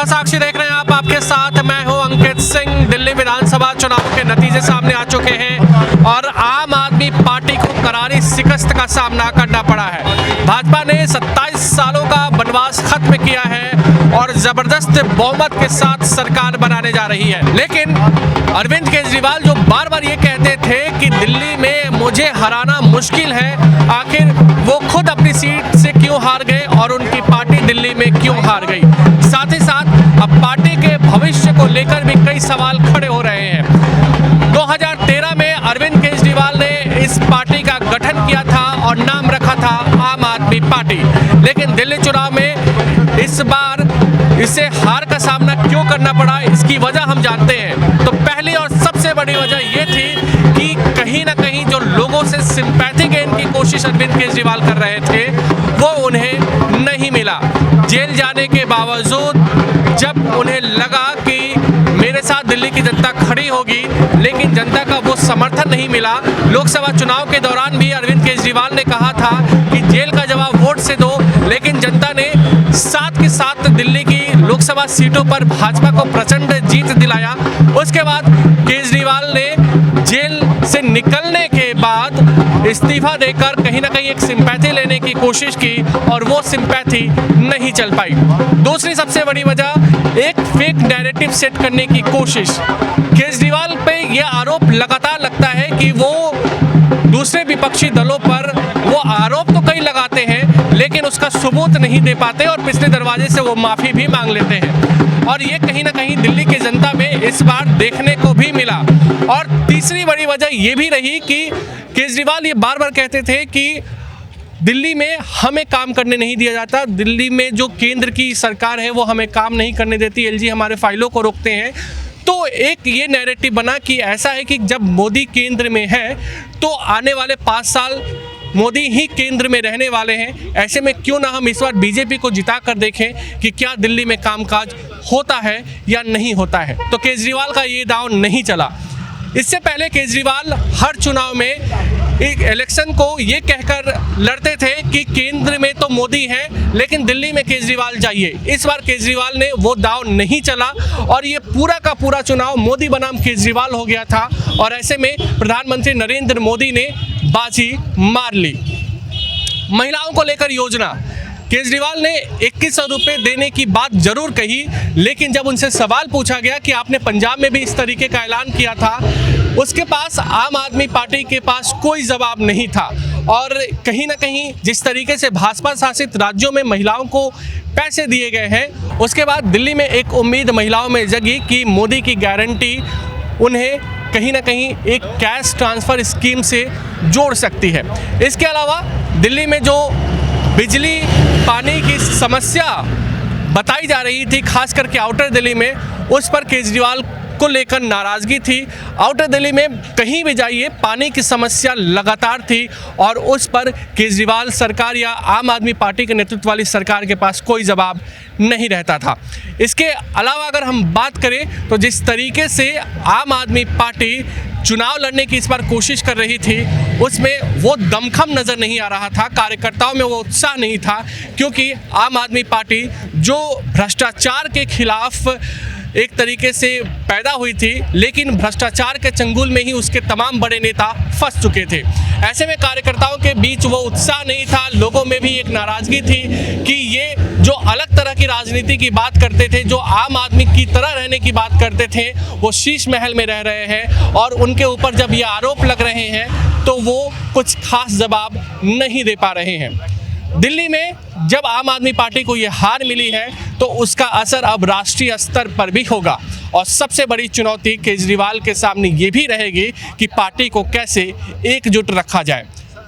सुबह साक्षी देख रहे हैं आप, आपके साथ मैं हूं अंकित सिंह। दिल्ली विधानसभा चुनाव के नतीजे सामने आ चुके हैं और आम आदमी पार्टी को करारी शिकस्त का सामना करना पड़ा है। भाजपा ने 27 सालों का वनवास खत्म किया है और जबरदस्त बहुमत के साथ सरकार बनाने जा रही है। लेकिन अरविंद केजरीवाल जो बार बार ये कहते थे कि दिल्ली में मुझे हराना मुश्किल है, आखिर वो खुद अपनी सीट से क्यों हार गए और उनकी पार्टी दिल्ली में क्यों हार गई। साथ ही साथ अब पार्टी के भविष्य को लेकर भी कई सवाल खड़े हो रहे हैं। 2013 में अरविंद केजरीवाल ने इस पार्टी का गठन किया था और नाम रखा था आम आदमी पार्टी, लेकिन दिल्ली चुनाव में इस बार इसे हार का सामना क्यों करना पड़ा, इसकी वजह हम जानते हैं। तो पहली और सबसे बड़ी वजह ये थी कि कहीं ना कहीं जो लोगों से सिंपैथी गेन की कोशिश अरविंद केजरीवाल कर रहे थे वो उन्हें नहीं मिला। जेल जाने के बावजूद जब उन्हें लगा कि मेरे साथ दिल्ली की जनता खड़ी होगी, लेकिन जनता का वो समर्थन नहीं मिला। लोकसभा चुनाव के दौरान भी अरविंद केजरीवाल ने कहा था कि जेल का जवाब वोट से दो, लेकिन जनता ने 7 की 7 दिल्ली की लोकसभा सीटों पर भाजपा को प्रचंड जीत दिलाया। उसके बाद केजरीवाल ने जेल से निकलने के बाद इस्तीफा देकर कहीं ना कहीं एक सिंपैथी लेने की कोशिश की और वो सिंपैथी नहीं चल पाई। दूसरी सबसे बड़ी वजह एक फेक नैरेटिव सेट करने की कोशिश। केजरीवाल पे यह आरोप लगातार लगता है कि वो दूसरे विपक्षी दलों पर वो आरोप तो कई लगाते हैं लेकिन उसका सबूत नहीं दे पाते और पिछले दरवाजे से वो माफी भी मांग लेते हैं, और ये कहीं ना कहीं दिल्ली की जनता में इस बार देखने को भी मिला। और तीसरी बड़ी वजह ये भी रही कि केजरीवाल ये बार बार कहते थे कि दिल्ली में हमें काम करने नहीं दिया जाता, दिल्ली में जो केंद्र की सरकार है वो हमें काम नहीं करने देती, एलजी हमारे फाइलों को रोकते हैं। तो एक ये नैरेटिव बना कि ऐसा है कि जब मोदी केंद्र में है तो आने वाले 5 साल मोदी ही केंद्र में रहने वाले हैं, ऐसे में क्यों ना हम इस बार बीजेपी को जिता कर देखें कि क्या दिल्ली में कामकाज होता है या नहीं होता है। तो केजरीवाल का ये दांव नहीं चला। इससे पहले केजरीवाल हर चुनाव में एक इलेक्शन को ये कहकर लड़ते थे कि केंद्र में तो मोदी है लेकिन दिल्ली में केजरीवाल चाहिए। इस बार केजरीवाल ने वो दांव नहीं चला और ये पूरा का पूरा चुनाव मोदी बनाम केजरीवाल हो गया था, और ऐसे में प्रधानमंत्री नरेंद्र मोदी ने बाजी मार ली। महिलाओं को लेकर योजना, केजरीवाल ने 2100 रुपये देने की बात जरूर कही, लेकिन जब उनसे सवाल पूछा गया कि आपने पंजाब में भी इस तरीके का ऐलान किया था, उसके पास आम आदमी पार्टी के पास कोई जवाब नहीं था। और कहीं ना कहीं जिस तरीके से भाजपा शासित राज्यों में महिलाओं को पैसे दिए गए हैं, उसके बाद दिल्ली में एक उम्मीद महिलाओं में जगी कि मोदी की गारंटी उन्हें कहीं ना कहीं एक कैश ट्रांसफ़र स्कीम से जोड़ सकती है। इसके अलावा दिल्ली में जो बिजली पानी की समस्या बताई जा रही थी, खास करके आउटर दिल्ली में, उस पर केजरीवाल को लेकर नाराज़गी थी। आउटर दिल्ली में कहीं भी जाइए पानी की समस्या लगातार थी और उस पर केजरीवाल सरकार या आम आदमी पार्टी के नेतृत्व वाली सरकार के पास कोई जवाब नहीं रहता था। इसके अलावा अगर हम बात करें तो जिस तरीके से आम आदमी पार्टी चुनाव लड़ने की इस बार कोशिश कर रही थी, उसमें वो दमखम नज़र नहीं आ रहा था, कार्यकर्ताओं में वो उत्साह नहीं था, क्योंकि आम आदमी पार्टी जो भ्रष्टाचार के खिलाफ एक तरीके से पैदा हुई थी, लेकिन भ्रष्टाचार के चंगुल में ही उसके तमाम बड़े नेता फंस चुके थे। ऐसे में कार्यकर्ताओं के बीच वो उत्साह नहीं था, लोगों में भी एक नाराज़गी थी कि ये जो अलग तरह की राजनीति की बात करते थे, जो आम आदमी की तरह रहने की बात करते थे, वो शीश महल में रह रहे हैं और उनके ऊपर जब ये आरोप लग रहे हैं तो वो कुछ खास जवाब नहीं दे पा रहे हैं। दिल्ली में जब आम आदमी पार्टी को ये हार मिली है तो उसका असर अब राष्ट्रीय स्तर पर भी होगा, और सबसे बड़ी चुनौती केजरीवाल के सामने ये भी रहेगी कि पार्टी को कैसे एकजुट रखा जाए।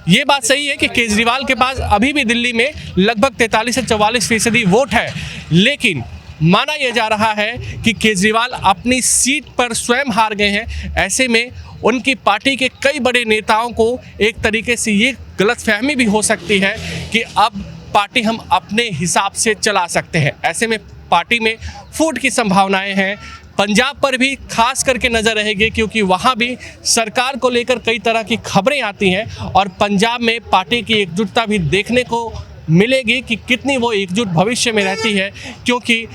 ये बात सही है कि केजरीवाल के पास अभी भी दिल्ली में लगभग 43 से 44% वोट है, लेकिन माना यह जा रहा है कि केजरीवाल अपनी सीट पर स्वयं हार गए हैं। ऐसे में उनकी पार्टी के कई बड़े नेताओं को एक तरीके से ये गलतफहमी भी हो सकती है कि अब पार्टी हम अपने हिसाब से चला सकते हैं। ऐसे में पार्टी में फूट की संभावनाएं हैं। पंजाब पर भी खास करके नज़र रहेगी, क्योंकि वहाँ भी सरकार को लेकर कई तरह की खबरें आती हैं और पंजाब में पार्टी की एकजुटता भी देखने को मिलेगी कि कितनी वो एकजुट भविष्य में रहती है, क्योंकि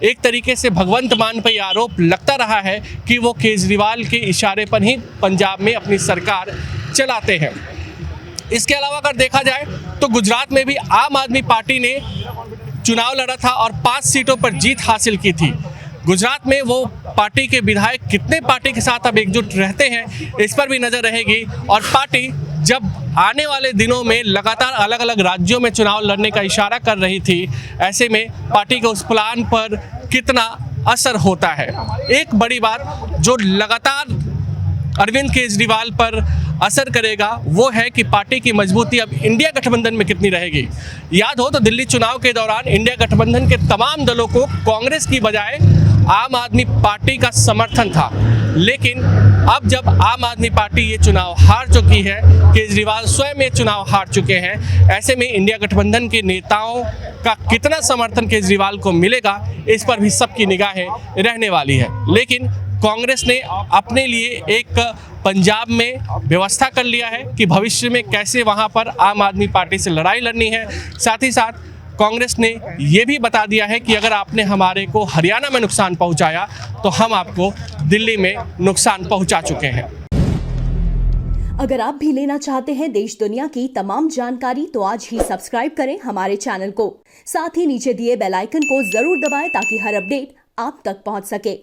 एक तरीके से भगवंत मान पर यह आरोप लगता रहा है कि वो केजरीवाल के इशारे पर ही पंजाब में अपनी सरकार चलाते हैं। इसके अलावा अगर देखा जाए तो गुजरात में भी आम आदमी पार्टी ने चुनाव लड़ा था और 5 सीटों पर जीत हासिल की थी। गुजरात में वो पार्टी के विधायक कितने पार्टी के साथ अब एकजुट रहते हैं, इस पर भी नज़र रहेगी। और पार्टी जब आने वाले दिनों में लगातार अलग अलग राज्यों में चुनाव लड़ने का इशारा कर रही थी, ऐसे में पार्टी के उस प्लान पर कितना असर होता है। एक बड़ी बात जो लगातार अरविंद केजरीवाल पर असर करेगा वो है कि पार्टी की मजबूती अब इंडिया गठबंधन में कितनी रहेगी। याद हो तो दिल्ली चुनाव के दौरान इंडिया गठबंधन के तमाम दलों को कांग्रेस की बजाय आम आदमी पार्टी का समर्थन था, लेकिन अब जब आम आदमी पार्टी ये चुनाव हार चुकी है, केजरीवाल स्वयं ये चुनाव हार चुके हैं, ऐसे में इंडिया गठबंधन के नेताओं का कितना समर्थन केजरीवाल को मिलेगा, इस पर भी सबकी निगाहें रहने वाली है। लेकिन कांग्रेस ने अपने लिए एक पंजाब में व्यवस्था कर लिया है कि भविष्य में कैसे वहां पर आम आदमी पार्टी से लड़ाई लड़नी है। साथ ही साथ कांग्रेस ने ये भी बता दिया है कि अगर आपने हमारे को हरियाणा में नुकसान पहुंचाया तो हम आपको दिल्ली में नुकसान पहुंचा चुके हैं। अगर आप भी लेना चाहते हैं देश दुनिया की तमाम जानकारी तो आज ही सब्सक्राइब करें हमारे चैनल को। साथ ही नीचे दिए बेल आइकन को जरूर दबाएं ताकि हर अपडेट आप तक पहुंच सके।